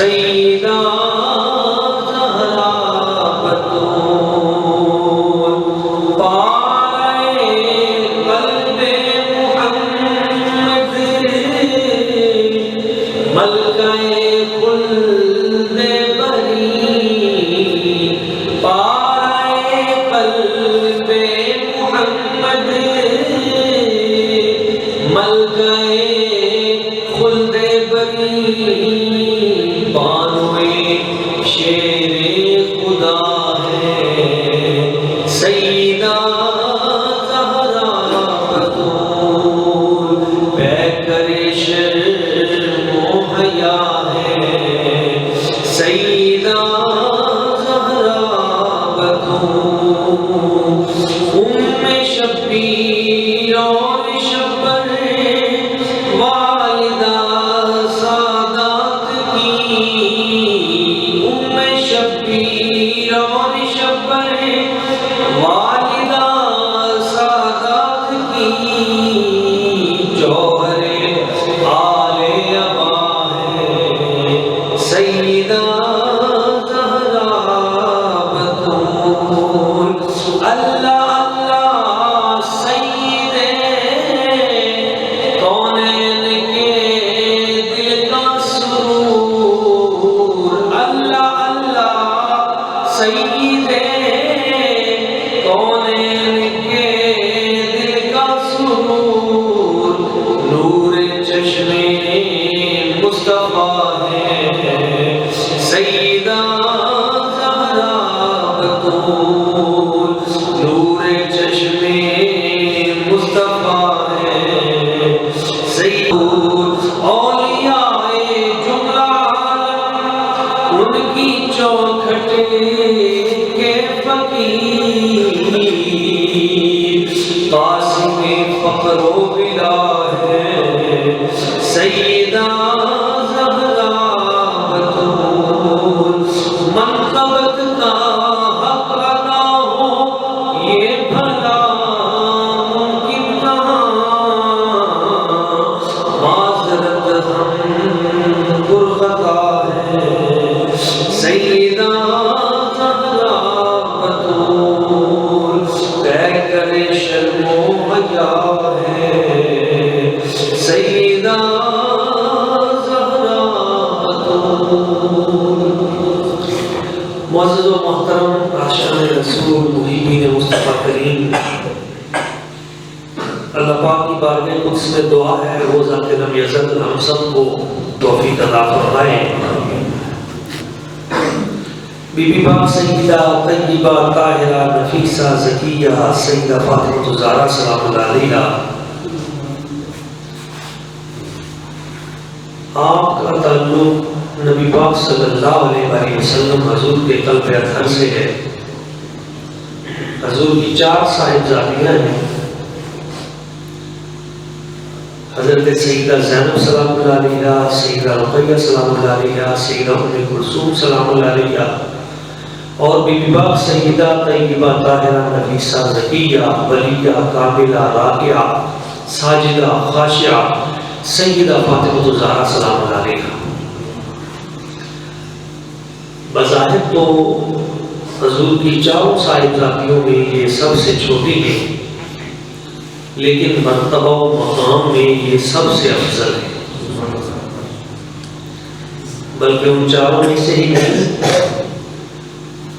سیدہ زہرا بطول پائے قلب محمد ملکہ خلد بری پائے قلب محمد ملکہ خلد بری بانوے شیر خدا ہے سیدہ زہرا بطول پیکر شرم و حیا ہے سیدہ زہرا بطول ام شبیر اور شبر والدہ سادات کی ام شبیر اور شبر والدہ سادات کی جوہر آل ابا ہے سیدہ زہرا بطول اللہ اللہ سید کونین کے دل کا سرور اللہ اللہ سید کونین کے دل کا سرور نور چشم مصطفیٰ ہے سیدہ زہرا بطول نور چشم مصطفیٰ ہے سید اولیاء جملہ عالم ان کی چوکھٹ کے فقیر قاسم فقر و بلا ہے سیدہ زہرا بطول منقبت کا حق ادا ہو یہ بھلا ممکن کہاں معذرت ہم پرخطا ہے سیدہ زہرا بطول پیکر شرم و حیا ہے سیدہ زہرا بطول معزز و محترم عاشقان رسول محبین مصطفیٰ کریم اللہ پاک کی بارگاہ قدس میں دعا ہے وہ ذات لم یزل ہم سب کو توفیق عطا فرمائے بی بی پاک سیدہ طیبہ طاہرہ نفیسہ زکیہ سیدہ فاطمہ الزہرا سلام اللہ علیہا آپ کا تعلق نبی پاک صلی اللہ علیہ وسلم حضور کے قلب اطہر سے ہے حضور کی 4 صاحبزادیاں ہیں حضرت سیدہ زینب سلام اللہ علیہا سیدہ رقیہ سلام اللہ علیہا سیدہ ام کلثوم سلام اللہ علیہا اور بی بی پاک سیدہ طیبہ طاہرہ نفیسہ زکیہ ولیہ کاملہ راکعہ ساجدہ خاشعہ سیدہ فاطمہ الزہرا سلام اللہ علیہا بظاہر تو حضور کی 4 صاحبزادیوں میں یہ سب سے چھوٹی ہے لیکن مرتبہ و مقام میں یہ سب سے افضل ہے بلکہ ان 4 میں سے ہی نہیں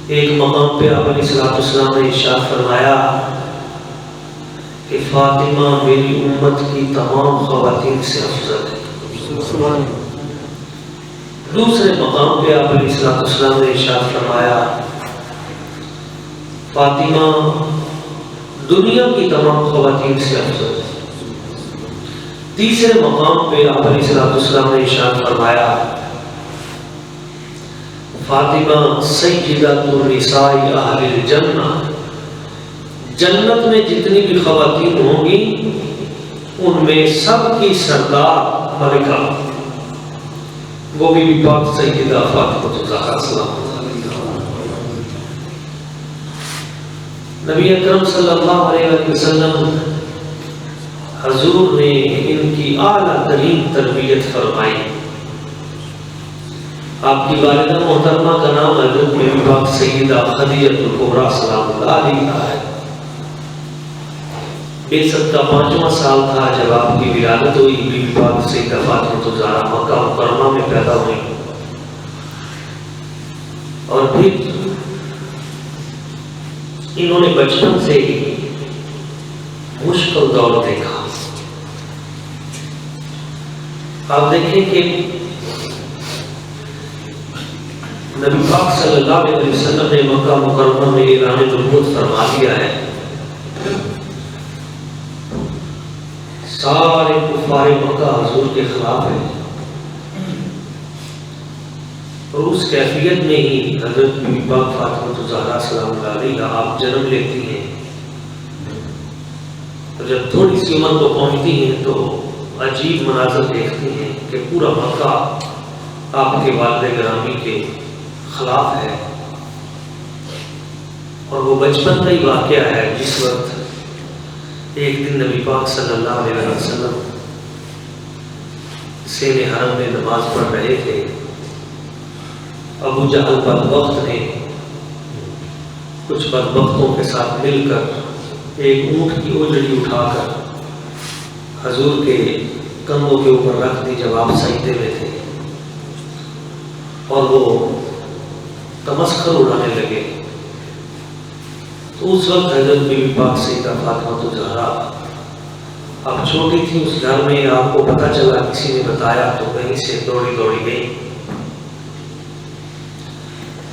ایک مقام پہ آپ علیہ السلام نے ارشاد فرمایا کہ فاطمہ میری امت کی تمام خواتین سے افضل ہے دوسرے مقام پہ آپ علیہ السلام نے ارشاد فرمایا فاطمہ دنیا کی تمام خواتین سے افضل ہے تیسرے مقام پہ آپ علیہ السلام نے ارشاد فرمایا فاطمہ سیدۃ النساء اہل الجنہ جنت میں جتنی بھی خواتین ہوں گی ان میں سب کی سردار ملکہ وہ بھی پاک سیدہ فاطمہ الزہرا سلام نبی اکرم صلی اللہ علیہ وسلم حضور نے ان کی اعلیٰ ترین تربیت فرمائی آپ کی والدہ محترمہ کا نام حضرت بی بی پاک سیدہ خدیجہ الکبریٰ سلام اللہ علیہا ہے۔ بعثت کا 5واں سال تھا جب آپ کی ولادت ہوئی۔ بی بی پاک سیدہ فاطمہ الزہرا مکہ مکرمہ میں پیدا ہوئی، اور پھر انہوں نے بچپن سے ہی مشکل دور دیکھا۔ آپ دیکھیں کہ نبی پاک صلی اللہ علیہ وسلم نے مکہ مکرمہ میں اعلان نبوت فرما دیا ہے، سارے کفار مکہ حضور کے خلاف ہیں، اور اس کیفیت میں ہی حضرت بی بی پاک فاطمہ الزہرا سلام اللہ علیہا آپ جنم لیتی ہیں۔ اور جب تھوڑی سی عمر کو پہنچتی ہیں تو عجیب مناظر دیکھتی ہیں کہ پورا مکہ آپ کے والد گرامی کے خلاف ہے، اور وہ بچپن کا ہی واقعہ ہے جس وقت ایک دن نبی پاک صلی اللہ علیہ وسلم سین حرم میں نماز پڑھ رہے تھے۔ ابو جہل بدبخت نے کچھ بدبختوں کے ساتھ مل کر ایک اونٹ کی اجڑی اٹھا کر حضور کے کندھوں کے اوپر رکھ دی جب آپ سجدے میں تھے، اور وہ تمسخر اڑانے لگے۔ تو اس وقت حضرت بی بی پاک سیدہ فاطمہ الزہرا اب چھوٹی تھی، اس گھر میں آپ کو پتہ چلا، کسی نے بتایا تو کہیں سے دوڑی گئی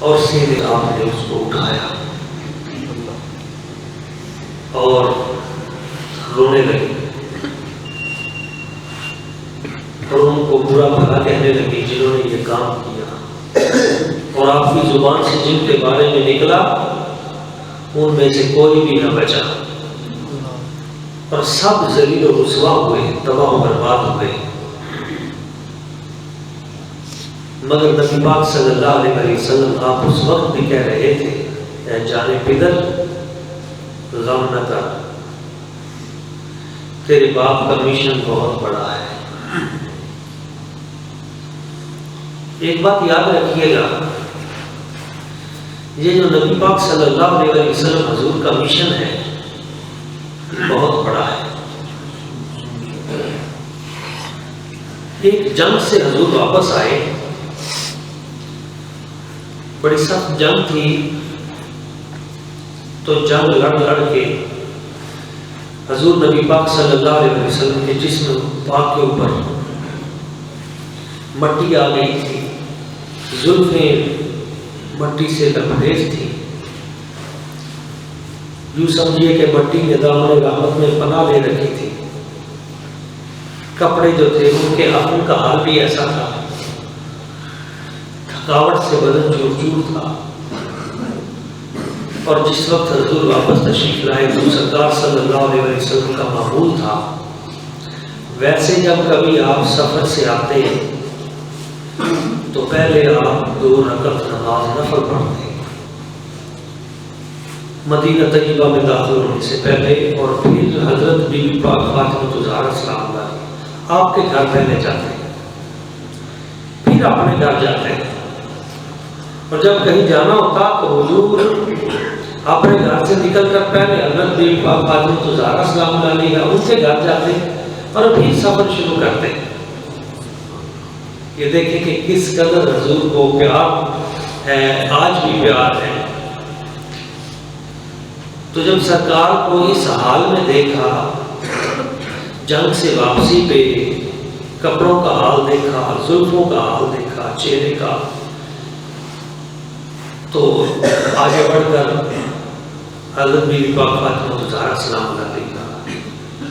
اور سیدھے آپ نے اس کو اٹھایا اور رونے لگی، اور ان کو برا بھلا کہنے لگی جنہوں نے یہ کام کیا، اور آپ کی زبان سے جن کے بارے میں نکلا ان میں سے کوئی بھی نہ بچا، اور سب ذلیل و رسوا ہوئے، تباہ و برباد ہوئے۔ مگر نبی پاک صلی اللہ علیہ وسلم آپ اس وقت بھی کہہ رہے تھے، اے جان پدر غم نہ کر، تیرے باپ کا مشن بہت بڑا ہے۔ ایک بات یاد رکھیے گا، یہ جو نبی پاک صلی اللہ علیہ وسلم حضور کا مشن ہے بہت بڑا ہے۔ ایک جنگ سے حضور واپس آئے، بڑی سخت جنگ تھی، تو جنگ لڑ کے حضور نبی پاک صلی اللہ علیہ وسلم کے جسم پاک کے اوپر مٹی آ گئی تھی، زلفیں مٹی سے لبریز تھی، یوں سمجھیے کہ مٹی نے دامن رحمت میں پناہ لے رکھی تھی۔ کپڑے جو تھے ان کے ان کا حال بھی ایسا تھا، تھکاوٹ سے بدن چور چور تھا، اور جس وقت حضور واپس تشریف لائے تو سرکار صلی اللہ علیہ وسلم کا معمول تھا، ویسے جب کبھی آپ سفر سے آتے تو پہلے آپ 2 رکعت نماز نفل پڑھتے مدینہ طیبہ میں داخل ہونے سے پہلے، اور پھر حضرت بی بی پاک فاطمہ الزہرا سلام اللہ علیہا آپ کے گھر پہلے جاتے ہیں، پھر اپنے گھر جاتے ہیں، اور جب کہیں جانا ہوتا تو حضور اپنے گھر سے نکل کر پہلے حضرت بی بی پاک فاطمہ الزہرا سلام اللہ علیہا ان کے گھر جاتے اور پھر سفر شروع کرتے ہیں۔ یہ دیکھیں کہ کس قدر حضور کو پیار ہے، آج بھی پیار ہے۔ تو جب سرکار کو اس حال میں دیکھا، جنگ سے واپسی پہ کپڑوں کا حال دیکھا، زلفوں کا حال دیکھا، چہرے کا، تو آگے بڑھ کر حضرت بی بی پاک فاطمہ الزہرا سلام اللہ علیہا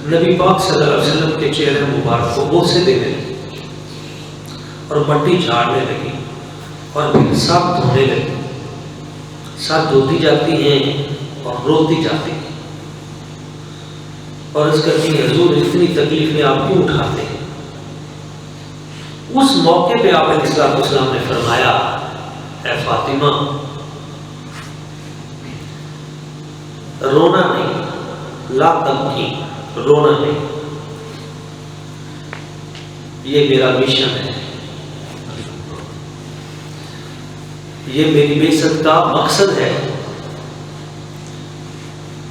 نبی پاک صلی اللہ علیہ وسلم کے چہرے مبارک کو بوسے دینے لگی اور مٹی جھاڑنے لگی، اور پھر سب دھونے لگی، سب دھوتی جاتی ہیں اور روتی جاتی ہیں، اور اس کرتی حضور اتنی تکلیفیں آپ کیوں اٹھاتے ہیں؟ اس موقع پہ آپ علیہ السلام نے فرمایا، اے فاطمہ رونا نہیں، لا تبکی، رونا نہیں، یہ میرا مشن ہے، یہ میری بعثت کا مقصد ہے.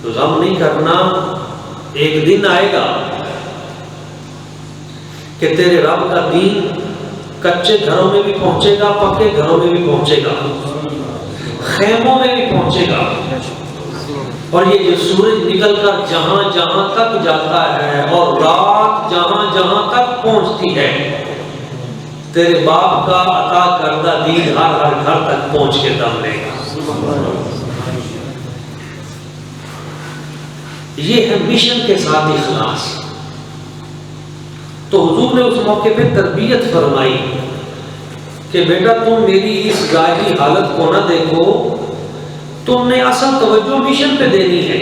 تو غم نہیں کرنا، ایک دن آئے گا کہ تیرے رب کا دین کچے گھروں میں بھی پہنچے گا، پکے گھروں میں بھی پہنچے گا، خیموں میں بھی پہنچے گا. اور یہ جو سورج نکل کر جہاں جہاں تک جاتا ہے اور رات جہاں جہاں تک پہنچتی ہے، تیرے باپ کا عطا کردہ دین ہر ہر گھر تک پہنچ کے دم لے گا. یہ ہے مشن کے ساتھ اخلاص. تو حضور نے اس موقع پہ تربیت فرمائی کہ بیٹا تم میری اس ظاہری حالت کو نہ دیکھو، تم نے اصل توجہ مشن پہ دینی ہے.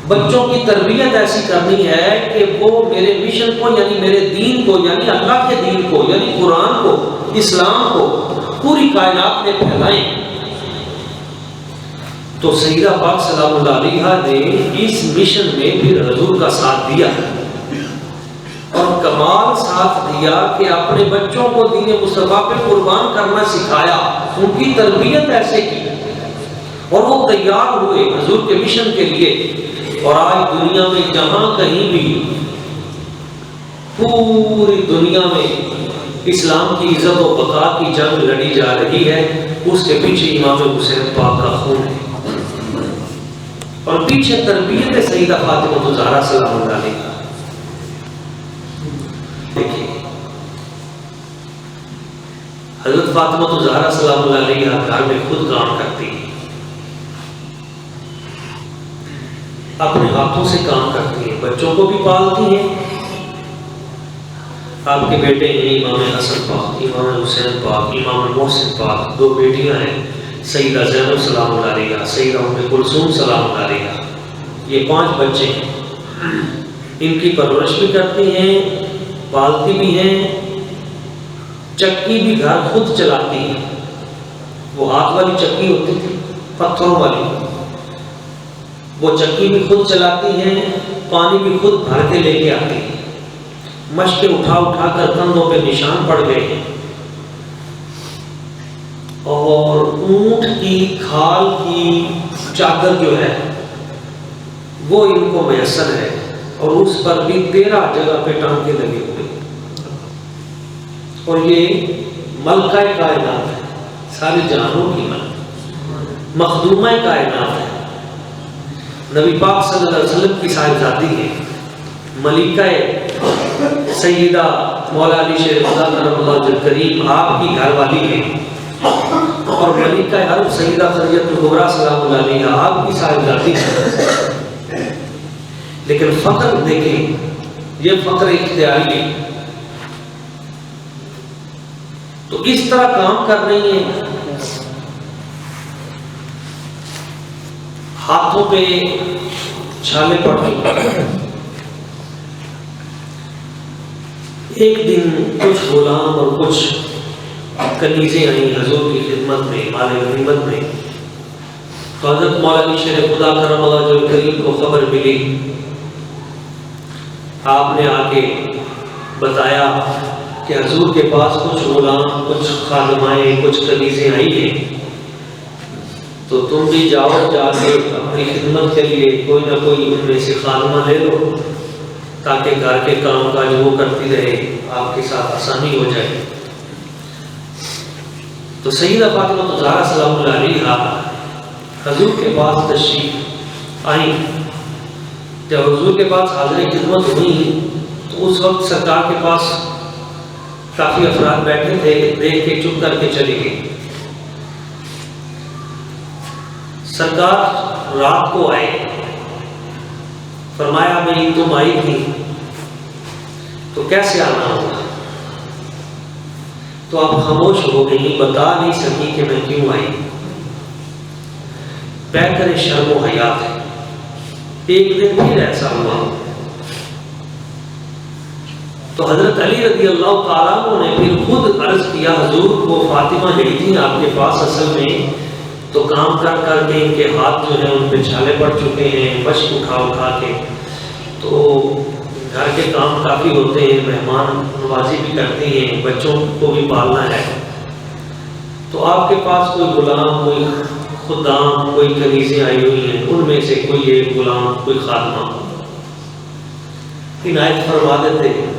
بچوں کی تربیت ایسی کرنی ہے کہ وہ میرے مشن کو، یعنی میرے دین کو، یعنی اللہ کے دین کو، یعنی قرآن کو، اسلام کو پوری کائنات میں پھیلائیں. تو سیدہ پاک سلام اللہ علیہا نے اس مشن میں پھر حضور کا ساتھ دیا اور کمال ساتھ دیا کہ اپنے بچوں کو دین مصطفیٰ پہ قربان کرنا سکھایا، ان کی تربیت ایسے کی اور وہ تیار ہوئے حضور کے مشن کے لیے. اور آج دنیا میں جہاں کہیں بھی، پوری دنیا میں اسلام کی عزت و بقا کی جنگ لڑی جا رہی ہے، اس کے پیچھے امام حسین پاک کا خون ہے اور پیچھے تربیت سیدہ فاطمہ الزہرا سلام اللہ علیہا. دیکھیے حضرت فاطمہ الزہرا سلام اللہ علیہا گھر میں خود کام کرتی ہے، اپنے ہاتھوں سے کام کرتی ہیں، بچوں کو بھی پالتی ہیں. آپ کے بیٹے ہیں امام حسن پاک، امام حسین پاک، امام محسن پاک، 2 بیٹیاں ہیں سیدہ زینب سلام اللہ علیہا، سیدہ ام کلثوم سلام اللہ علیہا. یہ 5 بچے ہیں، ان کی پرورش بھی کرتی ہیں، پالتی بھی ہیں، چکی بھی گھر خود چلاتی ہیں. وہ ہاتھ والی چکی ہوتی تھی پتھروں والی، وہ چکی بھی خود چلاتی ہیں، پانی بھی خود بھر کے لے کے آتی ہیں. مشقیں اٹھا اٹھا کر کندھوں پہ نشان پڑ گئے ہیں. اور اونٹ کی کھال کی چادر جو ہے وہ ان کو میسر ہے اور اس پر بھی 13 جگہ پہ ٹانکے لگے ہوئے. اور یہ ملکہ کائنات ہے، سارے جہانوں کی مخدومہ کائنات ہے. نبی پاک صلی اللہ علیہ وسلم کی صاحبزادی ہے، ملکہ سیدہ مولا علی شیر خدا کرم اللہ وجہ کریم آپ کی گھر والی ہے، اور ملکہ حرب سیدہ خدیجہ کبریٰ سلام اللہ علیہا آپ کی صاحبزادی ہے. لیکن فقر دیکھیں، یہ فقر اختیاری ہے. تو اس طرح کام کر رہی ہیں، ہاتھوں پہ چھالے پڑ رہی. ایک دن کچھ غلام اور کچھ کنیزیں آئیں حضور کی خدمت میں، مال غنیمت میں. تو حضرت مولا علی شیر خدا کرم اللہ وجہ کریم کو خبر ملی. آپ نے آ کے بتایا کہ حضور کے پاس کچھ غلام، کچھ خادمائیں، کچھ کنیزیں آئی ہیں، تو تم بھی جاؤ، جا کے اپنی خدمت کے لیے کوئی نہ کوئی ان میں سے خادمہ لے لو تاکہ گھر کے کام کاج وہ کرتی رہے، آپ کے ساتھ آسانی ہو جائے. تو سیدہ فاطمہ الزہرا سلام اللہ علیہا حضور کے پاس تشریف آئیں. جب حضور کے پاس حاضر خدمت ہوئی تو اس وقت سرکار کے پاس کافی افراد بیٹھے تھے، دیکھ کے چپ کر کے چلے گئے. سرکار رات کو آئے، فرمایا میری تم آئی تھی تو کیسے آنا ہوگا؟ تو آپ خاموش ہو گئی، بتا نہیں سکی کہ میں کیوں آئی. بہتر شرم و حیات ہے. ایک دن پھر ایسا ہوا تو حضرت علی رضی اللہ تعالیٰ عنہ نے پھر خود عرض کیا، حضور وہ فاطمہ گئی تھی آپ کے پاس اصل میں، تو کام کر کر کے ان کے ہاتھ جو ہیں ان پہ چھالے پڑ چکے ہیں، مشق اٹھا اٹھا کے، تو گھر کے کام کافی ہوتے ہیں، مہمان نوازی بھی کرتی ہیں، بچوں کو بھی پالنا ہے. تو آپ کے پاس کوئی غلام، کوئی خدام، کوئی کنیزیں آئی ہوئی ہیں، ان میں سے کوئی ایک غلام، کوئی خادمہ عنایت فرما دیتے ہیں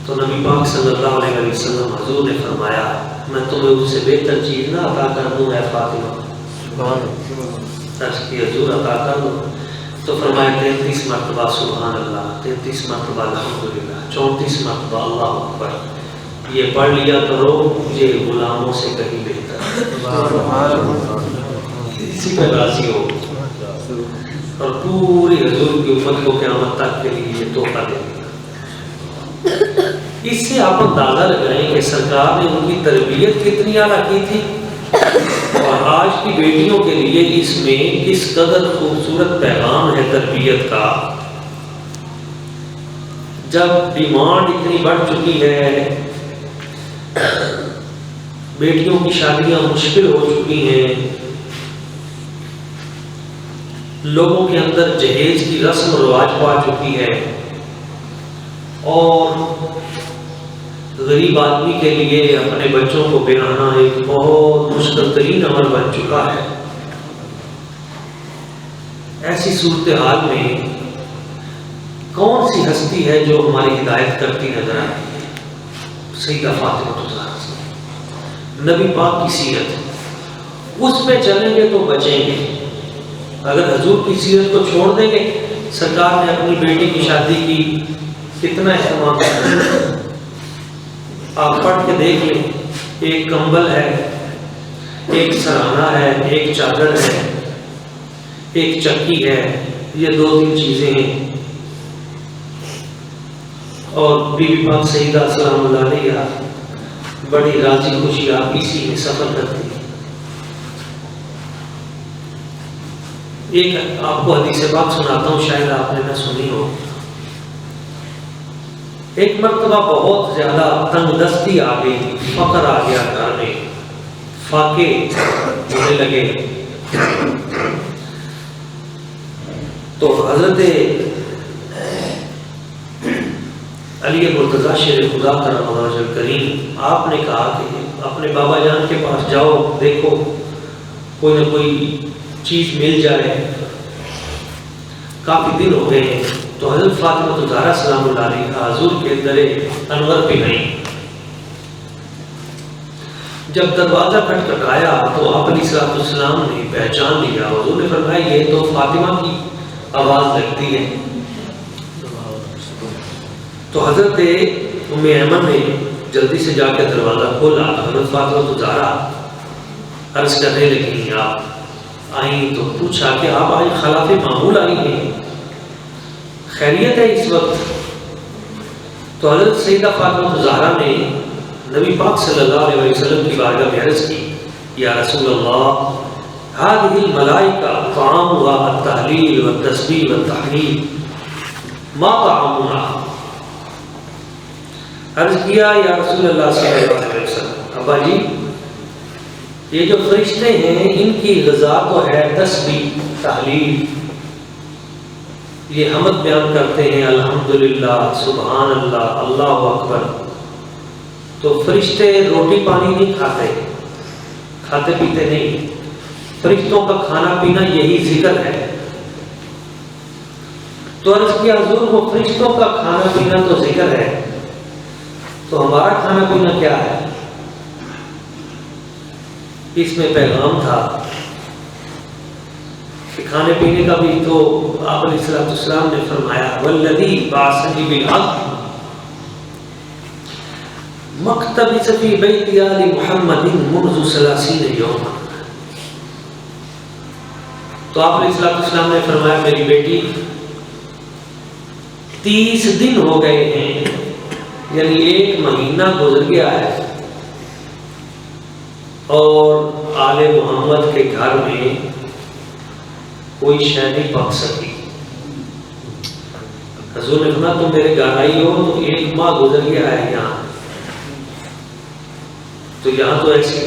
تو نبی پاک صلی اللہ علیہ وسلم حضور نے فرمایا میں تمہیں اس سے بہتر چیز نہ عطا کر دوں اے فاطمہ؟ عرض کی حضور عطا کر دو، تو فرمایا 33 مرتبہ سبحان اللہ، 33 مرتبہ الحمدللہ، 34 مرتبہ اللہ اکبر، یہ پڑھ لیا کرو، یہ غلاموں سے کہیں بہتر ہے، اسی پہ راضی ہو اور پوری حضور کی امت کو قیامت تک کے لیے یہ تحفہ دے دیا۔ اس سے آپ اندازہ لگائیں کہ سرکار نے ان کی تربیت کتنی اعلیٰ کی تھی اور آج کی بیٹیوں کے لیے اس میں کس قدر خوبصورت پیغام ہے تربیت کا۔ جب ڈیمانڈ اتنی بڑھ چکی ہے، بیٹیوں کی شادیاں مشکل ہو چکی ہیں، لوگوں کے اندر جہیز کی رسم رواج پا چکی ہے اور غریب آدمی کے لیے اپنے بچوں کو بیانا ایک بہت مشکل ترین عمل بن چکا ہے، ایسی صورتحال میں کون سی ہستی ہے جو ہماری ہدایت کرتی نظر آتی ہے؟ سیدہ فاطمہ الزہرا، نبی پاک کی سیرت، اس پہ چلیں گے تو بچیں گے۔ اگر حضور کی سیرت کو چھوڑ دیں گے، سرکار نے اپنی بیٹی کی شادی کی کتنا اہتمام کیا، آپ پڑھ کے دیکھ لیں، ایک کمبل ہے، ایک سرہانہ ہے، ایک چادر ہے، ایک چکی ہے، یہ 2-3 چیزیں ہیں، اور بی بی پاک سیدہ سلام اللہ علیہا بڑی راضی خوشی آپ اسی میں سفر کرتی ہیں۔ ایک آپ کو حدیث پاک سناتا ہوں، شاید آپ نے نہ سنی ہو۔ ایک مرتبہ بہت زیادہ تنگ دستی آ گئی، فقر آ گیا گھر میں، فاقے ہونے لگے، تو حضرت علی مرتضیٰ شیر خدا کرم اللہ وجہ کریم آپ نے کہا کہ اپنے بابا جان کے پاس جاؤ، دیکھو کوئی نہ کوئی چیز مل جائے، کافی دن ہو گئے ہیں۔ تو حضرت فاطمہ الزہرا سلام اللہ علیہا حضور کے در انور پہ گئیں، جب دروازہ کھٹکھٹایا تو آپ علیہ السلام نے پہچان لیا، حضور نے فرمایا یہ تو فاطمہ کی آواز لگتی ہے۔ تو حضرت ام ایمن نے جلدی سے جا کے دروازہ کھولا، حضرت فاطمہ الزہرا عرض کرنے لگی، آپ آئیں تو پوچھا کہ آپ آج خلاف معمول آئی ہیں، خیریت ہے اس وقت؟ تو حضرت سیدہ فاطمہ الزہرا نے نبی پاک صلی اللہ علیہ وسلم کی بارگاہ میں عرض کی، یا رسول اللہ هذه الملائکہ طعامها التحلیل والتسبیح والتحمید، ما طعامنا؟ عرض کیا یا رسول اللہ صلی اللہ علیہ وسلم، ابا جی یہ جو فرشتے ہیں ان کی غذا تو ہے تسبیح، تحلیل، یہ حمد بیان کرتے ہیں، الحمدللہ، سبحان اللہ، اللہ اکبر۔ تو فرشتے روٹی پانی نہیں کھاتے پیتے نہیں، فرشتوں کا کھانا پینا یہی ذکر ہے۔ تو عرض کیا حضور وہ فرشتوں کا کھانا پینا تو ذکر ہے، تو ہمارا کھانا پینا کیا ہے؟ اس میں پیغام تھا کہ کھانے پینے کا بھی تو آپ علیہ السلام نے فرمایا، والذی بعثنی بالحق مکتبث فی بیت آل محمد منذ 30 یوما۔ تو آپ علیہ السلام نے فرمایا میری بیٹی 30 دن ہو گئے ہیں، یعنی 1 مہینہ گزر گیا ہے، اور آل محمد کے گھر میں کوئی شے نہیں پک سکی۔ حضور نے فرمایا تم میرے گھر آئی ہو تو 1 ماہ گزر گیا ہے یہاں، تو یہاں تو ایسی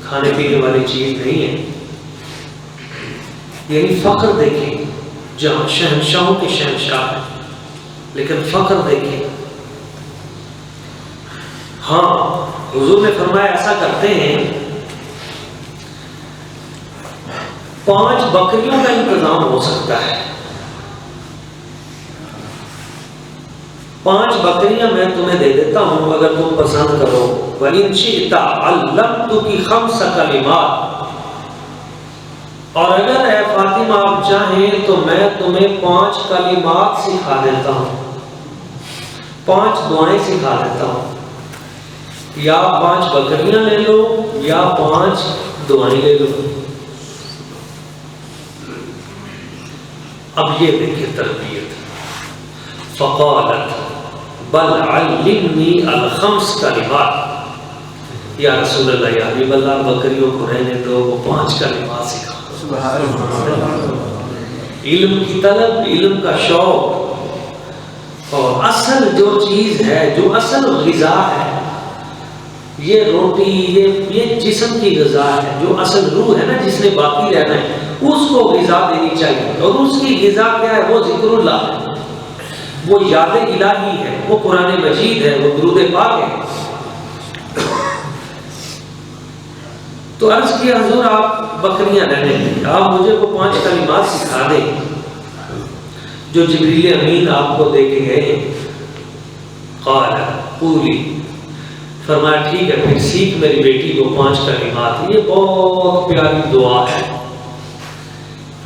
کھانے پینے والی چیز نہیں ہے۔ یعنی فخر دیکھیں، جہاں شہنشاہوں کے شہنشاہ ہیں، لیکن فخر دیکھیں، ہاں حضور نے فرمایا ایسا کرتے ہیں 5 بکریوں کا انتظام ہو سکتا ہے، 5 بکریاں میں تمہیں دے دیتا ہوں اگر تم پسند کرو۔ وَإِنْ شِئْتَ عَلَّمْتُكِ 5 کلمات، اور اگر اے فاطمہ آپ چاہیں تو میں تمہیں 5 کلمات سکھا دیتا ہوں، 5 دعائیں سکھا دیتا ہوں، یا 5 بکریاں لے لو یا 5 دعائیں لے لو۔ اب یہ دیکھیں تربیت، فقالت بل علمنی الخمس کلمات، یا رسول اللہ یا حبیب اللہ بکریوں کو رہنے دو، وہ 5 کلمات سکھا۔ علم کی طلب، علم کا شوق، اور اصل جو چیز ہے، جو اصل غذا ہے، یہ روٹی، یہ جسم کی غذا ہے، جو اصل روح ہے نا جس نے باقی رہنا ہے، اس کو غذا دینی چاہیے، اور اس کی غذا کیا ہے؟ وہ ذکر اللہ ہے، وہ یاد الہی ہے، وہ قرآن مجید ہے، وہ درود پاک ہے۔ تو عرض کیا حضور آپ بکریاں رہنے دیں، آپ مجھے وہ 5 کلمات سکھا دیں جو جبریل امین آپ کو دے کے گئے۔ قال قولی، فرمایا ٹھیک ہے پھر سیکھ میری بیٹی کو 5 کلمات۔ یہ بہت پیاری دعا ہے،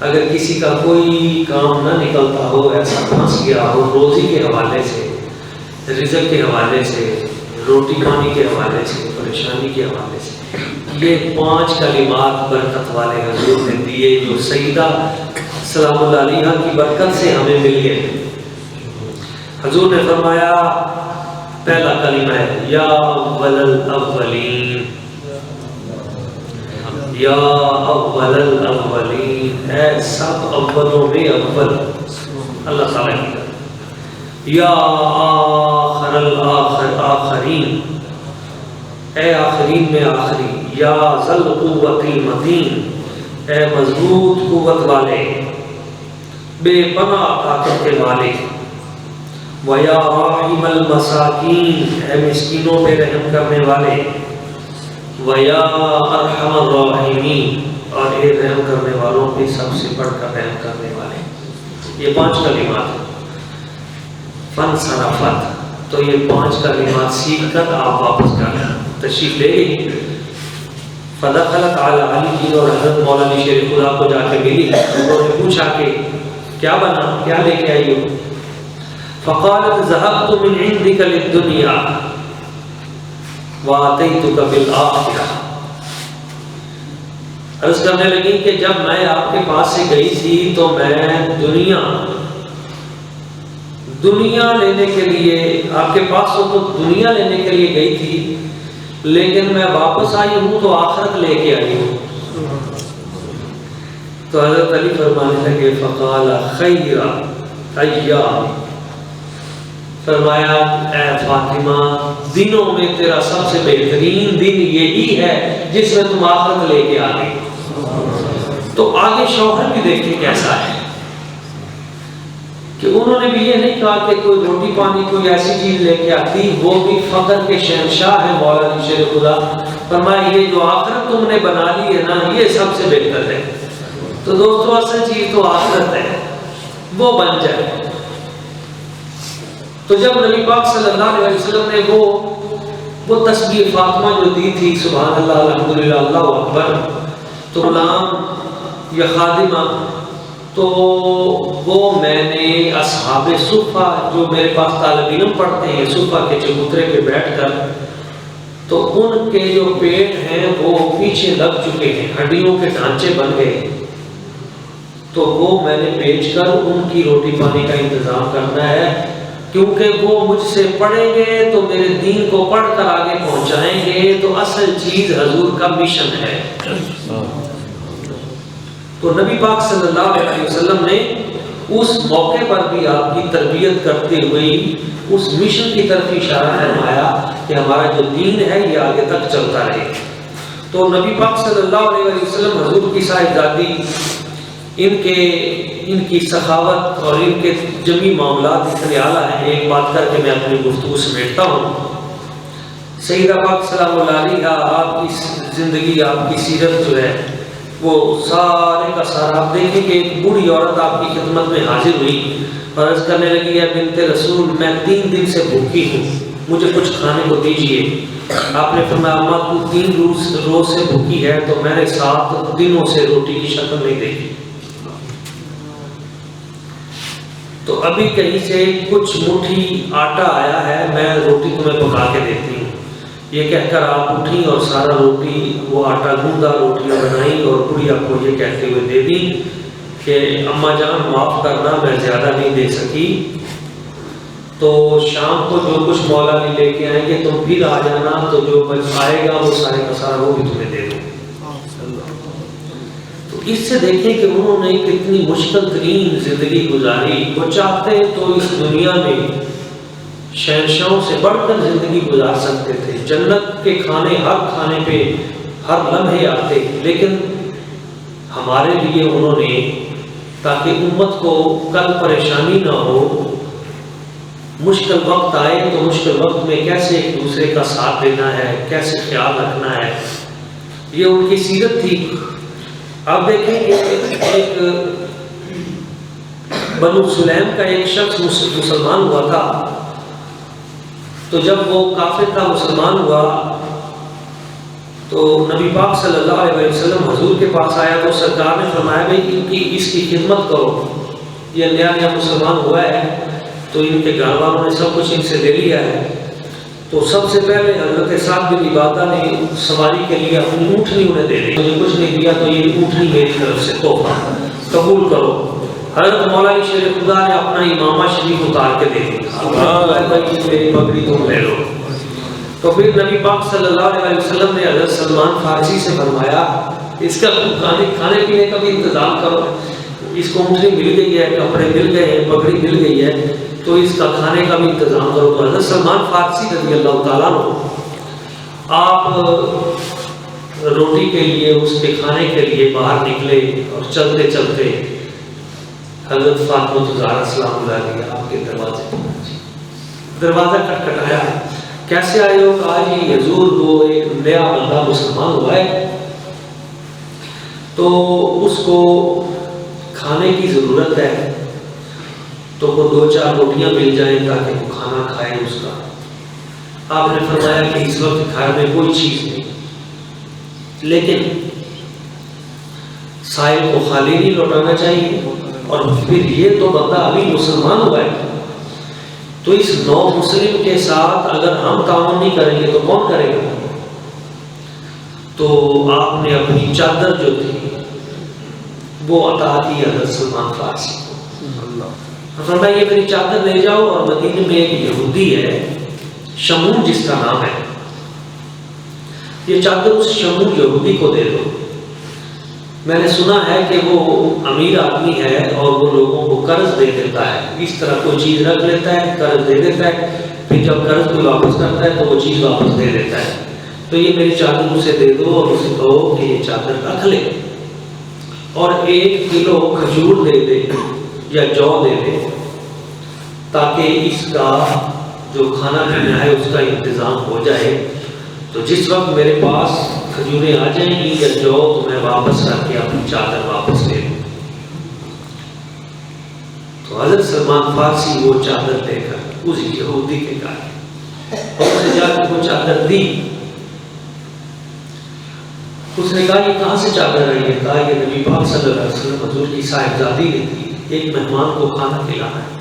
اگر کسی کا کوئی کام نہ نکلتا ہو، ایسا پھنس گیا ہو روزی کے حوالے سے، رزق کے حوالے سے، روٹی پانی کے حوالے سے، پریشانی کے حوالے سے، یہ 5 کلمات برکت والے حضور نے دیے، جو سیدہ سلام اللہ علیہا کی برکت سے ہمیں مل گئے۔ حضور نے فرمایا پہلا کلمہ ہے یا اول الاولین، یا اول الاولین، اے سب اولوں میں اول اللہ تعالیٰ کی، یا آخر الآخرین، اے آخرین میں آخری، یا ذل قوت المتین، اے مضبوط قوت والے، بے پناہ طاقت کے مالک، وَيَا رَاحِمَ الْمَسَاكِينَ، اے مسکینوں پہ رحم کرنے والے، وَيَا أَرْحَمَ الرَّاحِمِينَ، اور اے رحم کرنے والوں پہ سب سے بڑھ کر رحم کرنے والے۔ یہ 5 کلمات ہیں۔ فَانْصَرَفَتْ، تو یہ 5 کلمات سیکھ کر آپ واپس جانا، تشریف لے گئی۔ فَدَخَلَتْ عَلَى عَلِيٍّ، اور حضرت مولانا شیر خدا کو جا کے ملی، انہوں نے پوچھا کہ کیا بنا، کیا لے کے آئی ہو؟ فقالت ذهبت من عندك للدنيا واتيتك بالآخرة، عرض کرنے لگی کہ جب میں آپ کے پاس سے گئی تھی تو میں دنیا لینے کے لیے آپ کے پاس ہو، تو دنیا لینے کے لیے گئی تھی، لیکن میں واپس آئی ہوں تو آخرت لے کے آئی ہوں۔ تو حضرت علی فرمانے لگے فقال خیر ایام، فرمایا اے فاطمہ دنوں میں تیرا سب سے بہترین دن یہی ہے جس میں تم آخرت لے کے آ گئی۔ تو آگے شوہر بھی دیکھیں کیسا ہے کہ انہوں نے بھی یہ نہیں کہا کہ کوئی روٹی پانی کوئی ایسی چیز لے کے آتی، وہ بھی فقر کے شہنشاہ ہے مولانا شیر خدا، فرمایا یہ جو آخرت تم نے بنا لی ہے نا یہ سب سے بہتر ہے۔ تو دوستو اصل چیز تو آخرت ہے، وہ بن جائے۔ تو جب نبی پاک صلی اللہ علیہ وسلم نے وہ تسبیح فاطمہ جو دی تھی، سبحان اللہ الحمدللہ اللہ اکبر، تو غلام یا خادمہ، تو وہ میں نے اصحاب صفہ جو میرے پاس طالب علم پڑھتے ہیں صفہ کے چبوترے پہ بیٹھ کر، تو ان کے جو پیٹ ہیں وہ پیچھے لگ چکے ہیں، ہڈیوں کے ڈھانچے بن گئے، تو وہ میں نے بیچ کر ان کی روٹی پانی کا انتظام کرنا ہے، کیونکہ وہ مجھ سے پڑھیں گے تو میرے دین کو پڑھ کر آگے پہنچائیں گے، تو اصل چیز حضور کا مشن ہے۔ تو نبی پاک صلی اللہ علیہ وسلم نے اس موقع پر بھی آپ کی تربیت کرتے ہوئے اس مشن کی طرف اشارہ فرمایا کہ ہمارا جو دین ہے یہ آگے تک چلتا رہے۔ تو نبی پاک صلی اللہ علیہ وسلم حضور کی صاحبزادی، ان کی سخاوت اور ان کے جمی معاملات اتنے اعلیٰ ہیں۔ ایک بات کر کے میں اپنی گفتگو سمیٹتا ہوں۔ سیدہ پاک سلام اللہ علیہ آپ کی زندگی، آپ کی سیرت جو ہے وہ سارے کا سارا آپ دیکھیں کہ ایک بوڑھی عورت آپ کی خدمت میں حاضر ہوئی اور عرض کرنے لگی ہے بنت رسول میں 3 دن سے بھوکی ہوں، مجھے کچھ کھانے کو دیجیے۔ آپ نے فرمایا اماں تو 3 روز سے بھوکی ہے تو میں نے 7 دنوں سے روٹی کی شکل نہیں دیکھی، تو ابھی کہیں سے کچھ مٹھی آٹا آیا ہے، میں روٹی تمہیں پکا کے دیتی ہوں۔ یہ کہہ کر آپ اٹھی اور سارا روٹی وہ آٹا گوندا روٹیاں بنائی اور بڑھیا کو یہ کہتے ہوئے دے دی کہ اماں جان معاف کرنا میں زیادہ نہیں دے سکی، تو شام کو جو کچھ مولا بھی لے کے آئیں گے تم پھر آ جانا، تو جو بچ آئے گا وہ سارے کا سارا وہ بھی تمہیں دے دوں۔ تو اس سے دیکھیں کہ انہوں نے کتنی مشکل ترین زندگی گزاری، وہ چاہتے تو اس دنیا میں شہنشاہوں سے بڑھ کر زندگی گزار سکتے تھے، جنت کے کھانے ہر کھانے پہ ہر لمحے آتے، لیکن ہمارے لیے انہوں نے تاکہ امت کو کل پریشانی نہ ہو، مشکل وقت آئے تو مشکل وقت میں کیسے ایک دوسرے کا ساتھ دینا ہے، کیسے خیال رکھنا ہے، یہ ان کی سیرت تھی۔ آپ دیکھیں کہ ایک بنو سلیم کا ایک شخص مسلمان ہوا تھا، تو جب وہ کافر تھا مسلمان ہوا تو نبی پاک صلی اللہ علیہ وسلم حضور کے پاس آیا تو سرکار نے فرمایا بھائی اس کی خدمت کرو، یہ نیا مسلمان ہوا ہے تو ان کے گھر والوں نے سب کچھ ان سے لے لیا ہے، تو سب سے پہلے حضرت سعد بن عبادہ نے سواری کے لیے اپنی اونٹنی انہیں دے دی، مجھے کچھ نہیں دیا تو یہ اونٹنی میری طرف سے تحفہ قبول کرو۔ حضرت مولانا شیر خدا نے اپنا امامہ شریف اتار کے دے دیا، میری بکری تم لے لو۔ تو پھر نبی پاک صلی اللہ علیہ وسلم نے حضرت سلمان فارسی سے فرمایا اس کا کھانے پینے کا بھی انتظام کرو، اس کو اونٹنی مل گئی ہے، کپڑے مل گئے ہیں، بکری مل گئی ہے، تو اس کا کھانے کا بھی انتظام کرو۔ تو حضرت سلمان فارسی رضی اللہ تعالیٰ عنہ آپ روٹی کے لیے اس کے کھانے کے لیے باہر نکلے اور چلتے چلتے حضرت فاطمہ الزہرا سلام اللہ علیہا آپ کے دروازے پر پہنچی، دروازہ کھٹکھٹایا، کیسے آئے ہو؟ کہا جی حضور وہ ایک نیا بندہ مسلمان ہوا ہے تو اس کو کھانے کی ضرورت ہے، تو وہ 2-4 روٹیاں مل جائیں تاکہ وہ کھانا کھائے اس کا۔ آپ نے فرمایا کہ اس وقت گھر میں کوئی چیز نہیں، لیکن سائل کو خالی نہیں لوٹانا چاہیے، اور پھر یہ تو بندہ ابھی مسلمان ہوا ہے، تو اس نو مسلم کے ساتھ اگر ہم تعاون نہیں کریں گے تو کون کرے گا؟ تو آپ نے اپنی چادر جو تھی وہ عطا کی حضرت سلمان فارسی کو، فرمایا یہ میری چادر لے جاؤ اور مدینے میں ایک یہودی ہے شمون جس کا نام ہے، یہ چادر اس شمون یہودی کو دے دو، میں نے سنا ہے کہ وہ امیر آدمی ہے اور وہ لوگوں کو قرض دے دیتا ہے، اس طرح کوئی چیز رکھ لیتا ہے قرض دے دیتا ہے، پھر جب قرض کو واپس کرتا ہے تو وہ چیز واپس دے دیتا ہے، تو یہ میری چادر اسے دے دو اور اسے کہو کہ یہ چادر رکھ لے اور 1 کلو کھجور دے دے یا جو دے دے تاکہ اس کا جو کھانا پینا ہے اس کا انتظام ہو جائے، تو جس وقت میرے پاس کھجوریں آ جائیں گی یا جو تو میں واپس کر کے اپنی چادر واپس لے لوں۔ تو حضرت سلمان فارسی وہ چادر لے کر اس یہودی کے گھر اور اسے جا کے وہ چادر دی، اس نے کہا یہ کہاں سے چادر آئی ہے؟ کہا یہ نبی پاک صلی اللہ علیہ وسلم حضور کی صاحبزادی نے دی، ایک مہمان کو کھانا کھلانا ہے۔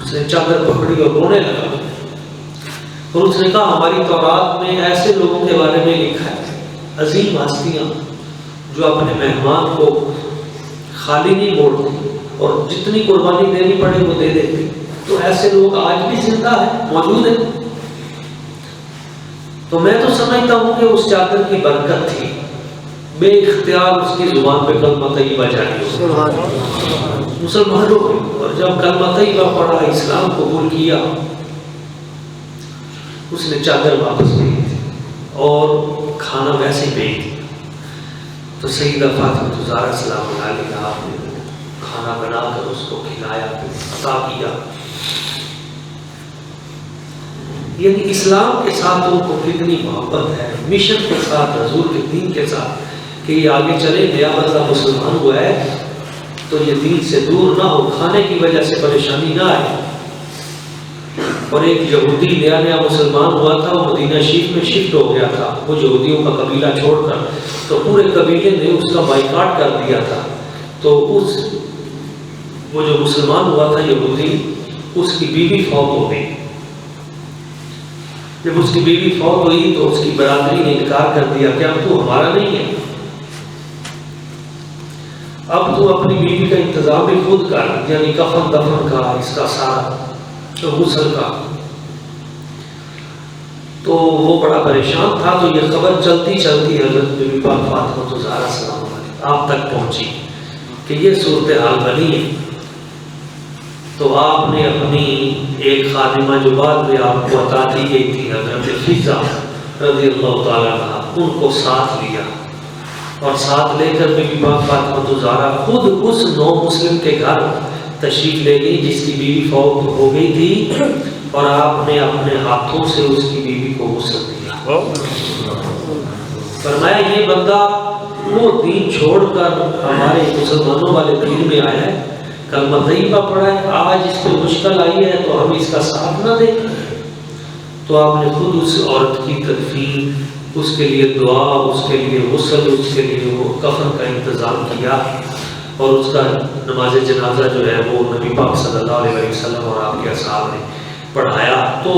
اس نے چادر پکڑی اور رونے لگا، اور اس نے کہا ہماری تورات میں ایسے لوگوں کے بارے میں لکھا ہے، عظیم ہستیاں جو اپنے مہمان کو خالی نہیں موڑتے اور جتنی قربانی دینی پڑے وہ دے دیتے، تو ایسے لوگ آج بھی زندہ ہیں، موجود ہیں۔ تو میں تو سمجھتا ہوں کہ اس چادر کی برکت تھی، بے اختیار اس کی زبان پہ کلمہ طیبہ جاری ہو، مسلمان ہو گئے، اور جب کلمہ طیبہ پڑھا اسلام قبول کیا، اس نے چادر واپس بھیج دی اور کھانا ویسے ہی بھیج دیا۔ تو سیدہ فاطمہ الزہرا سلام اللہ علیہا آپ نے کھانا بنا کر اس کو کھلایا، عطا کیا۔ یعنی اسلام کے ساتھ ان کو کتنی محبت ہے، مشن کے ساتھ، حضور کے دین کے ساتھ، کہ یہ آگے چلے، نیا بندہ مسلمان ہوا ہے تو یہ دین سے دور نہ ہو، کھانے کی وجہ سے پریشانی نہ آئے۔ اور ایک یہودی نیا مسلمان ہوا تھا، وہ مدینہ شریف میں شفٹ ہو گیا تھا، وہ یہودیوں کا قبیلہ چھوڑ کر، تو پورے قبیلے نے اس کا بائیکاٹ کر دیا تھا۔ تو وہ جو مسلمان ہوا تھا یہودی، اس کی بیوی فوت ہو گئی۔ جب اس کی بیوی فوت ہوئی تو اس کی برادری نے انکار کر دیا کہ اب تو ہمارا نہیں ہے، اب تو اپنی بیوی کا انتظام بھی خود کر، یعنی کفن دفن کا، اس کا سارا غسل کا۔ تو وہ بڑا پریشان تھا، تو یہ خبر چلتی چلتی حضرت بی بی پاک فاطمہ الزہرا سلام علیہا آپ تک پہنچی کہ یہ صورتحال بنی ہے۔ تو آپ نے اپنی ایک خادمہ جو بعد میں آپ کو عطا دی گئی تھی، حضرت فضہ رضی اللہ تعالیٰ عنہا، ان کو ساتھ لیا، اور ساتھ لے کر بی بی پاک فاطمہ الزہرا خود اس نو مسلم کے گھر تشریف لے گئی جس کی بیوی فوت ہو گئی تھی، اور آپ نے اپنے ہاتھوں سے اس کی بیوی کو غسل دیا۔ فرمایا یہ بندہ وہ دین چھوڑ کر ہمارے مسلمانوں والے دین میں آیا ہے، کلمہ طیبہ پڑھا ہے، آج اس پہ مشکل آئی ہے تو ہم اس کا ساتھ نہ دیں۔ تو آپ نے خود اس عورت کی تدفین، اس کے لیے دعا، اس کے لیے غسل، اس کے لیے وہ کفن کا انتظام کیا، اور اس کا نماز جنازہ جو ہے وہ نبی پاک صلی اللہ علیہ وسلم اور آپ کے اصحاب نے پڑھایا۔ تو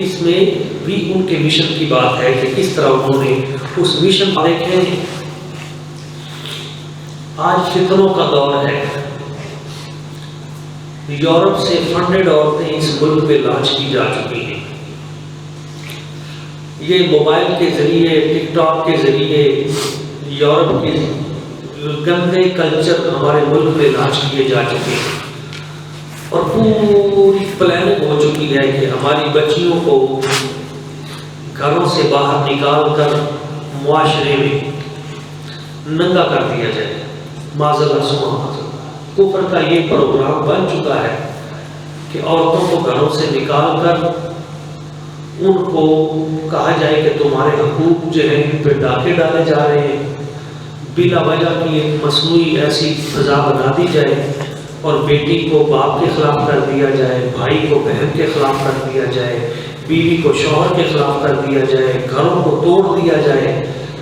اس میں بھی ان کے مشن کی بات ہے کہ کس طرح انہوں نے اس مشن کو دیکھیں۔ آج فتنوں کا دور ہے، یورپ سے فنڈڈ عورتیں اس ملک میں لانچ کی جا چکی ہیں، یہ موبائل کے ذریعے، ٹک ٹاک کے ذریعے یورپ کے گندے کلچر ہمارے ملک میں لانچ کیے جا چکے ہیں، اور پوری پلاننگ ہو چکی ہے کہ ہماری بچیوں کو گھروں سے باہر نکال کر معاشرے میں ننگا کر دیا جائے۔ معذاللہ سما معذاللہ، کفر کا یہ پروگرام بن چکا ہے کہ عورتوں کو گھروں سے نکال کر ان کو کہا جائے کہ تمہارے حقوق جو ہیں ان پہ ڈاکے ڈالے جا رہے ہیں، بلا وجہ کی ایک مصنوعی ایسی فضا بنا دی جائے، اور بیٹی کو باپ کے خلاف کر دیا جائے، بھائی کو بہن کے خلاف کر دیا جائے، بیوی کو شوہر کے خلاف کر دیا جائے، گھروں کو توڑ دیا جائے،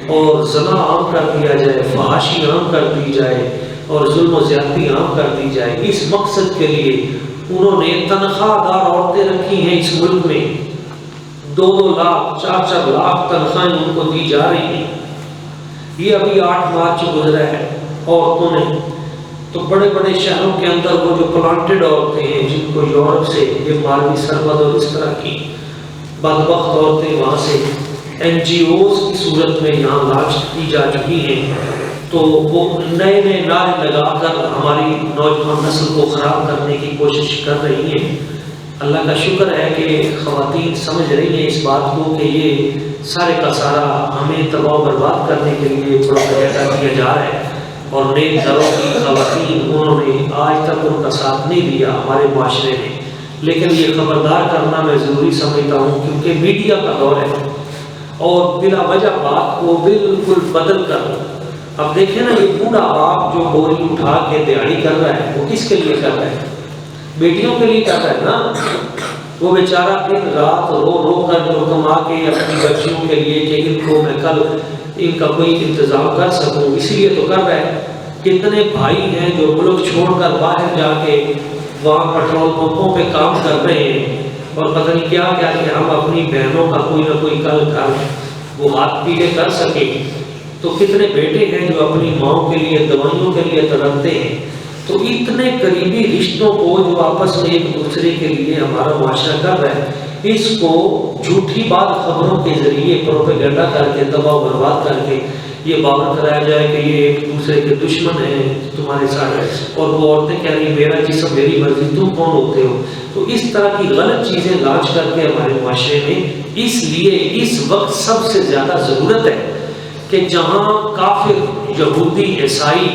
اور زنا عام کر دیا جائے، فحاشی عام کر دی جائے، اور ظلم و زیادتی عام کر دی جائے۔ اس مقصد کے لیے انہوں نے تنخواہ دار عورتیں رکھی ہیں اس ملک میں، 2-2 لاکھ 4-4 لاکھ تنخواہیں ان کو دی جا رہی ہیں۔ یہ ابھی 8 مارچ گزرا ہے عورتوں نے، تو بڑے بڑے شہروں کے اندر وہ جو پلانٹڈ عورتیں ہیں جن کو یورپ سے یہ ماروی سربت اور اس طرح کی بدبخت عورتیں وہاں سے NGOs کی صورت میں یہاں لانچ کی جا چکی ہیں، تو وہ نئے نئے نعرے لگا کر ہماری نوجوان نسل کو خراب کرنے کی کوشش کر رہی ہیں۔ اللہ کا شکر ہے کہ خواتین سمجھ رہی ہیں اس بات کو کہ یہ سارے کا سارا ہمیں تباہ و برباد کرنے کے لیے پروپیگنڈا کیا جا رہا ہے، اور نیک گھروں کی خواتین انہوں نے آج تک ان کا ساتھ نہیں دیا ہمارے معاشرے میں، لیکن یہ خبردار کرنا میں ضروری سمجھتا ہوں کیونکہ میڈیا کا دور ہے، اور بلا وجہ بات کو بالکل بدل کر، اب دیکھیں نا یہ بوڑھا باپ جو بوری اٹھا کے دیہڑی کر رہا ہے وہ کس کے لیے کر رہا ہے؟ بیٹیوں کے لیے کر رہا ہے نا۔ وہ بیچارہ دن رات رو رو کر جو کما کے اپنی بچیوں کے لیے کہ ان کو میں کل ان کا کوئی انتظام کر سکوں، اسی لیے تو کر رہا ہے۔ کتنے بھائی ہیں جو ملک چھوڑ کر باہر جا کے وہاں پیٹرول پمپوں پہ کام کر رہے ہیں، اور پتہ نہیں کیا کیا کہ ہم اپنی بہنوں کا کوئی نہ کوئی کل وہ ہاتھ پیلے کر سکیں۔ تو کتنے بیٹے ہیں جو اپنی ماں کے لیے دوائیوں کے لیے تڑپتے ہیں۔ تو اتنے قریبی رشتوں کو جو آپس میں ایک دوسرے کے لیے ہمارا معاشرہ کر رہا ہے، اس کو جھوٹی بات خبروں کے ذریعے پروپیگنڈا کر کے تباہ و برباد کر کے یہ باور کرایا جائے کہ یہ ایک دوسرے کے دشمن ہیں تمہارے ساتھ، اور وہ عورتیں کہہ رہی میرا جسم میری مرضی، تم کون ہوتے ہو؟ تو اس طرح کی غلط چیزیں لانچ کر کے ہمارے معاشرے میں، اس لیے اس وقت سب سے زیادہ ضرورت ہے کہ جہاں کافر، یہودی، عیسائی،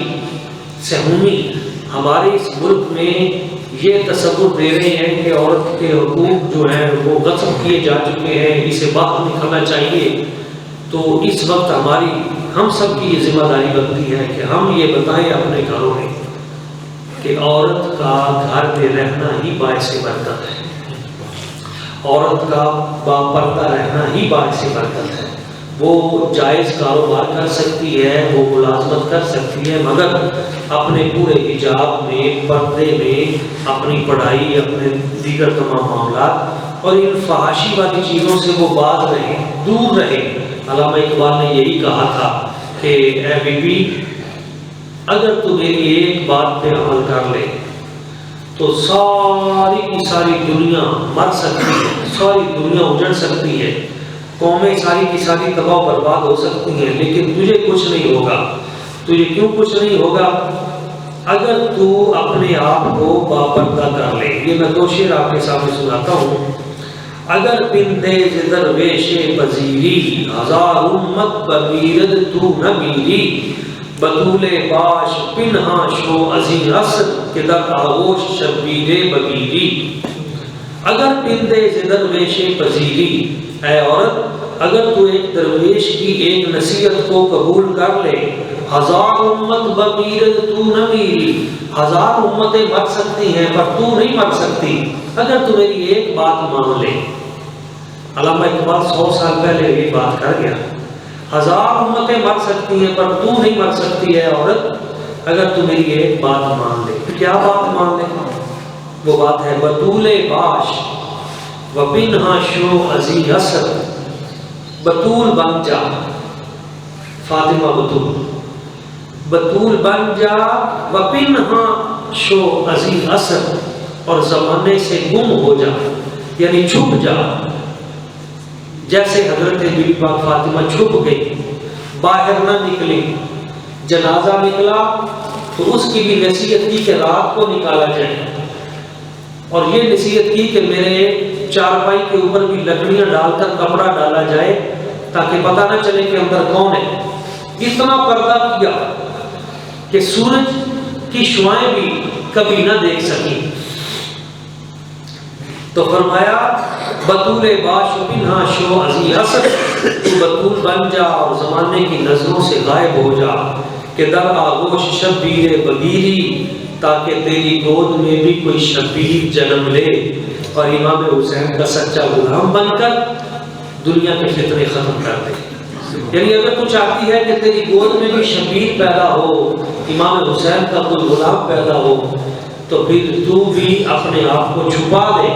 صہیونی ہمارے اس ملک میں یہ تصور دے رہے ہیں کہ عورت کے حقوق جو ہیں وہ غصب کیے جا چکے ہیں، اسے باہر نکلنا چاہیے، تو اس وقت ہم سب کی یہ ذمہ داری بنتی ہے کہ ہم یہ بتائیں اپنے گھروں میں کہ عورت کا گھر میں رہنا ہی باعث برکت ہے، عورت کا باپردہ رہنا ہی باعث برکت ہے۔ وہ جائز کاروبار کر سکتی ہے، وہ ملازمت کر سکتی ہے، مگر اپنے پورے حجاب میں، پردے میں، اپنی پڑھائی، اپنے دیگر تمام معاملات اور ان فحاشی والی چیزوں سے وہ باز رہے، دور رہے۔ علامہ اقبال نے یہی کہا تھا کہ اے بی بی، اگر تو میری ایک بات پہ عمل کر لے تو ساری کی ساری دنیا مر سکتی ہے، ساری دنیا اجڑ سکتی ہے، قومیں ساری کی ساری تباہ و برباد ہو سکتی ہیں، لیکن تجھے کچھ نہیں ہوگا۔ تجھے کیوں کچھ نہیں ہوگا؟ اگر تو اپنے آپ کو باپردہ کر لے۔ یہ میں دو شعر آپ کے سامنے سناتا ہوں۔ اگر پندے درویش پذیری، ہزار امت بمیرد تو نہ میری، بطول باش پنہاں شو عزیز اصل کہ در آغوش شبیر بگیری۔ اگر پندے درویش پذیری، اے عورت اگر تو ایک درویش کی ایک نصیحت کو قبول کر لے، ہزار امت بمیرد تو نہ میری، ہزار امتیں مر سکتی ہیں پر تو نہیں مر سکتی اگر تو میری ایک بات مان لے۔ علامہ اقبال 100 سال پہلے یہ بات کر گیا، ہزار امتیں مر سکتی ہیں پر تو نہیں مر سکتی ہے عورت اگر تو میری ایک بات مان لے۔ کیا بات مان لے؟ وہ بات ہے بطول باش و پنہاں شو عزیز اثر، بطول بن جا، فاطمہ بطول بن جا، و پنہاں شو عزیز اثر، اور زمانے سے گم ہو جا، یعنی چھپ جا، جیسے حضرت بی بی پاک فاطمہ چھپ گئی، باہر نہ نکلی۔ جنازہ نکلا تو اس کی بھی نصیحت کی کہ رات کو نکالا جائے، اور یہ نصیحت کی کہ میرے چارپائی کے اوپر بھی لکڑیاں ڈال کر کپڑا ڈالا جائے تاکہ پتہ نہ چلے کہ اندر کون ہے۔ اتنا پردہ کیا کہ سورج کی شعائیں بھی کبھی نہ دیکھ سکیں۔ تو فرمایا بطول باش پنہاں شو عزیز اثر، تو بطول بن جا اور زمانے کی نظروں سے غائب ہو جا، کہ در آغوش شبیر بگیری، تاکہ تیری گود میں بھی کوئی شبیر جنم لے اور امام حسین کا سچا غلام بن کر دنیا کے فتنے ختم کر دے۔ یعنی اگر تو چاہتی ہے کہ تیری گود میں بھی شبیر پیدا ہو، امام حسین کا کوئی غلام پیدا ہو، تو پھر تو بھی اپنے آپ کو چھپا دے،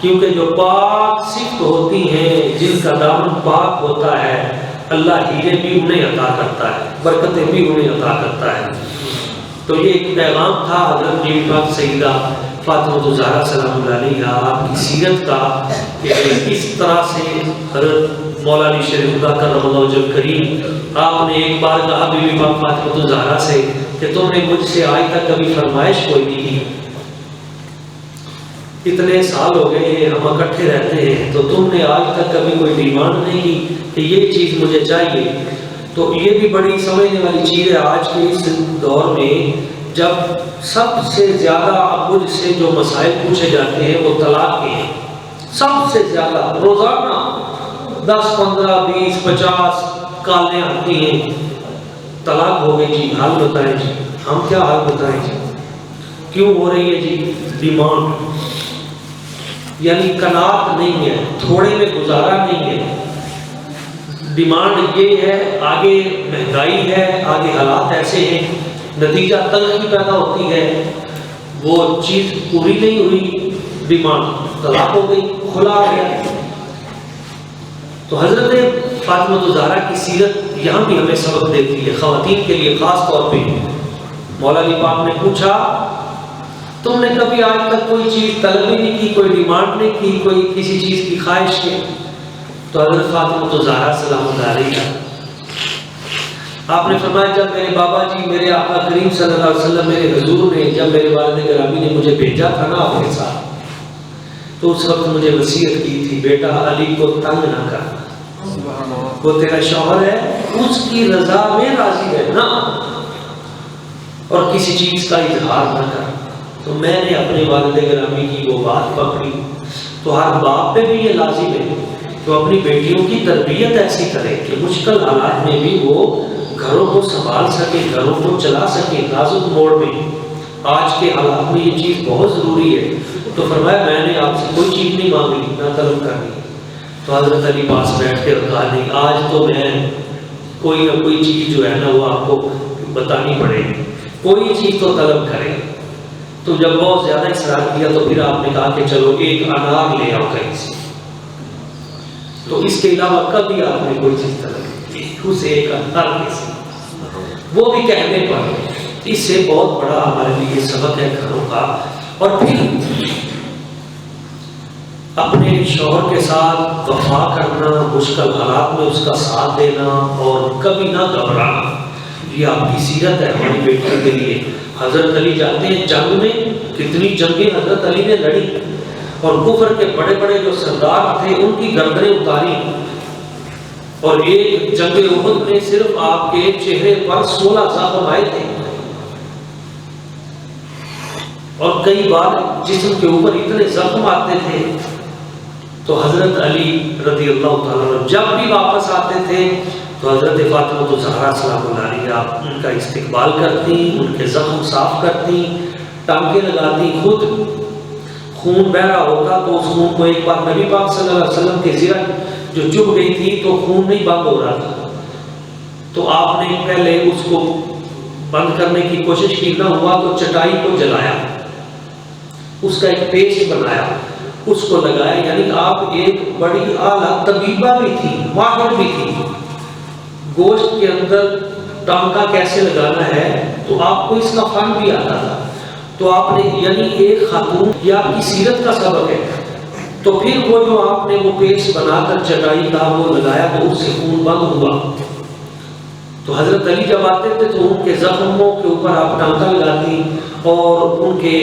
کیونکہ جو پاک صفت ہوتی ہیں، جن کا دامن پاک ہوتا ہے، اللہ ہیرے بھی انہیں عطا کرتا ہے، برکتیں بھی انہیں عطا کرتا ہے۔ تو یہ ایک پیغام تھا حضرت بی بی پاک سیدہ فاطمہ الزہرا سلام اللہ علیہا آپ کی سیرت کا، کہ اس طرح سے حضرت مولا علی شریف خدا کرم اللہ وجہ کریم آپ نے ایک بار کہا بی بی پاک فاطمہ الزہرا سے کہ تم نے مجھ سے آج تک کبھی فرمائش کوئی نہیں کی، اتنے سال ہو گئے ہیں ہم اکٹھے رہتے ہیں، تو تم نے آج تک کبھی کوئی ڈیمانڈ نہیں کی کہ یہ چیز مجھے چاہیے۔ تو یہ بھی بڑی سمجھنے والی چیز ہے آج کے اس دور میں، جب سب سے زیادہ مجھ سے جو مسائل پوچھے جاتے ہیں وہ طلاق کے ہیں، سب سے زیادہ روزانہ 10 15 20 50 کالیں آتی ہیں، طلاق ہو گئی جی، حال بتائیں جی، ہم کیا حال بتائیں جی، کیوں ہو رہی ہے جی؟ ڈیمانڈ، یعنی قناعت نہیں ہے، تھوڑے میں گزارا نہیں ہے، ڈیمانڈ یہ ہے، آگے مہنگائی ہے، آگے حالات ایسے ہیں، نتیجہ تلخی پیدا ہوتی ہے، وہ چیز پوری نہیں ہوئی، ڈیمانڈ طلاق ہو گئی، کھلا ہو گیا۔ تو حضرت فاطمہ الزہرا کی سیرت یہاں بھی ہمیں سبق دیتی ہے، خواتین کے لیے خاص طور پہ۔ مولا علی پاک نے پوچھا تم نے کبھی آج تک کوئی چیز طلب ہی نہیں کی، کوئی ڈیمانڈ نہیں کی، کوئی کسی چیز کی خواہش کی؟ تو حضرت فاطمہ الزہرا سلام اللہ علیہا آپ نے فرمایا جب میرے بابا جی، میرے آقا کریم صلی اللہ علیہ وسلم، میرے حضور نے، جب میرے والد گرامی نے مجھے بھیجا تھا نا آپ کے ساتھ، تو اس وقت مجھے وصیت کی تھی بیٹا علی کو تنگ نہ کرنا، وہ تیرا شوہر ہے، اس کی رضا میں راضی رہنا اور کسی چیز کا اظہار نہ کرنا۔ تو میں نے اپنے والد گرامی کی وہ بات پکڑی. تو ہر باپ پہ بھی یہ لازم ہے کہ وہ اپنی بیٹیوں کی تربیت ایسی کرے کہ مشکل حالات میں بھی وہ گھروں کو سنبھال سکے, گھروں کو چلا سکے نازک موڑ میں. آج کے حالات میں یہ چیز بہت ضروری ہے. تو فرمایا میں نے آپ سے کوئی چیز نہیں مانگی نہ طلب کرنی. تو حضرت علی پاس بیٹھ کے کہا نہیں آج تو میں کوئی نہ کوئی چیز جو ہے نا وہ آپ کو بتانی پڑے گی, کوئی چیز تو طلب کرے. تو جب بہت زیادہ اصرار کیا تو پھر آپ نے کہا کہ چلو ایک انار لے آؤ کہیں سے. تو اس کے علاوہ کبھی آپ نے کوئی چیز طلب کی اسے ایک انار کے سے, وہ بھی کہنے پر. اس سے بہت بڑا ہمارے لیے سبق ہے گھروں کا. اور پھر اپنے شوہر کے ساتھ وفا کرنا, مشکل حالات میں اس کا ساتھ دینا اور کبھی نہ گھبرانا, یہ آپ کی سیرت ہے ہماری بیٹی کے لیے. حضرت علی جاتے ہیں جنگ میں, کتنی جنگیں حضرت علی نے لڑی اور کفر کے بڑے بڑے جو سردار تھے ان کی گردنیں اتاری. اور ایک جنگ احد میں صرف آپ کے چہرے پر 16 زخم آئے تھے اور کئی بار جسم کے اوپر اتنے زخم آتے تھے. تو حضرت علی رضی اللہ تعالیٰ جب بھی واپس آتے تھے تو حضرت فاطمہ الزہرا سلام اللہ علیہا ان کا استقبال کرتی, ان کے زخم صاف کرتی, ٹانکے لگاتی. خود خون بہ رہا ہوتا تو اس خون کو ایک بار نبی پاک صلی اللہ علیہ وسلم کے زرہ جو چبھ گئی تھی تو خون نہیں بند ہو رہا تھا, تو آپ نے پہلے اس کو بند کرنے کی کوشش کی, نہ ہوا تو چٹائی کو جلایا, اس کا ایک پیسٹ بنایا, اس کو لگایا. یعنی آپ ایک بڑی اعلیٰ طبیبہ بھی تھی, ماہر بھی تھی. گوشت کے اندر ٹانکا کیسے لگانا ہے تو آپ کو اس کا فن بھی آتا تھا. تو آپ نے یعنی ایک خاتون, یہ آپ کی سیرت کا سبق ہے. تو پھر وہ جو آپ نے وہ پیسٹ بنا کر چٹائی کا وہ لگایا تو اس سے خون بند ہوا. تو حضرت علی جب آتے تھے تو ان کے زخموں کے اوپر آپ ٹانکا لگاتی اور ان کے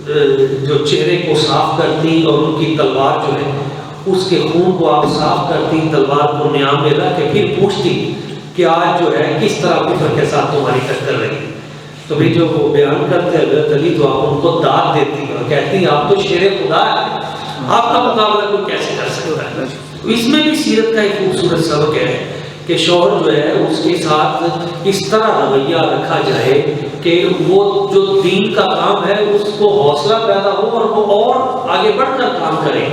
جو چہرے کو صاف کرتی اور ان کی تلوار جو ہے اس کے خون کو آپ صاف کرتی, تلوار کو نیام میں رکھ کے پھر پوچھتی کہ آج جو ہے کس طرح کفر کے ساتھ تمہاری ٹکر رہی. تو بھی جو وہ بیان کرتے حضرت علی تو آپ ان کو داد دیتی اور کہتی آپ تو شیر خدا ہے, آپ کا مقابلہ کوئی کیسے کر سکتا ہے. اس میں بھی سیرت کا ایک خوبصورت سبق ہے کہ شوہر جو ہے اس کے ساتھ اس طرح رویہ رکھا جائے کہ وہ جو دین کا کام ہے اس کو حوصلہ پیدا ہو اور وہ اور آگے بڑھ کر کام کرے,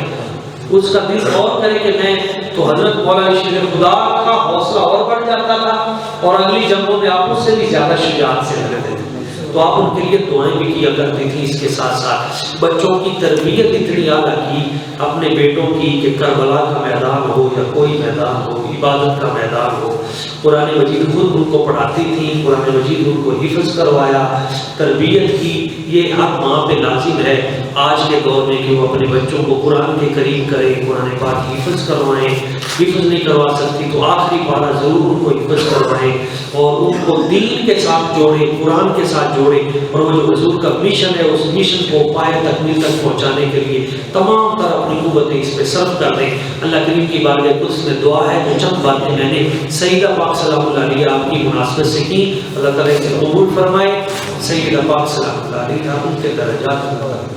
اس کا دل اور کرے کہ میں. تو حضرت مولا شیر خدا کا حوصلہ اور بڑھ جاتا تھا اور اگلی جنگوں میں آپ اس سے بھی زیادہ شجاعت سے لڑتے تھے. تو آپ ان کے لیے دعائیں بھی کیا کرتی تھی. اس کے ساتھ ساتھ بچوں کی تربیت اتنی اعلیٰ کی اپنے بیٹوں کی کہ کربلا کا میدان ہو یا کوئی میدان ہو, عبادت کا میدان ہو, قرآن مجید خود ان کو پڑھاتی تھی, قرآن مجید ان کو حفظ کروایا, تربیت کی. یہ ہر ماں پہ لازم ہے آج کے دور میں کہ وہ اپنے بچوں کو قرآن کے قریب کرے, قرآن پاک حفظ کروائیں. حفظ نہیں کروا سکتی تو آخری پارہ ضرور ان کو حفظ کروائیں اور ان کو دین کے ساتھ جوڑے, قرآن کے ساتھ جوڑے. اور وہ جو حضور کا مشن ہے اس مشن کو پائے تکمیل تک پہنچانے کے لیے تمام طرح اپنی قوتیں اس پہ صرف کر دیں. اللہ کریم کی بارگاہ قدس میں دعا ہے جو چند باتیں میں نے سیدہ پاک سلام اللہ علیہ آپ کی مناسبت سے کی, اللہ تعالیٰ سے قبول فرمائے. سیدہ پاک سلام اللہ علیہ ان کے درجات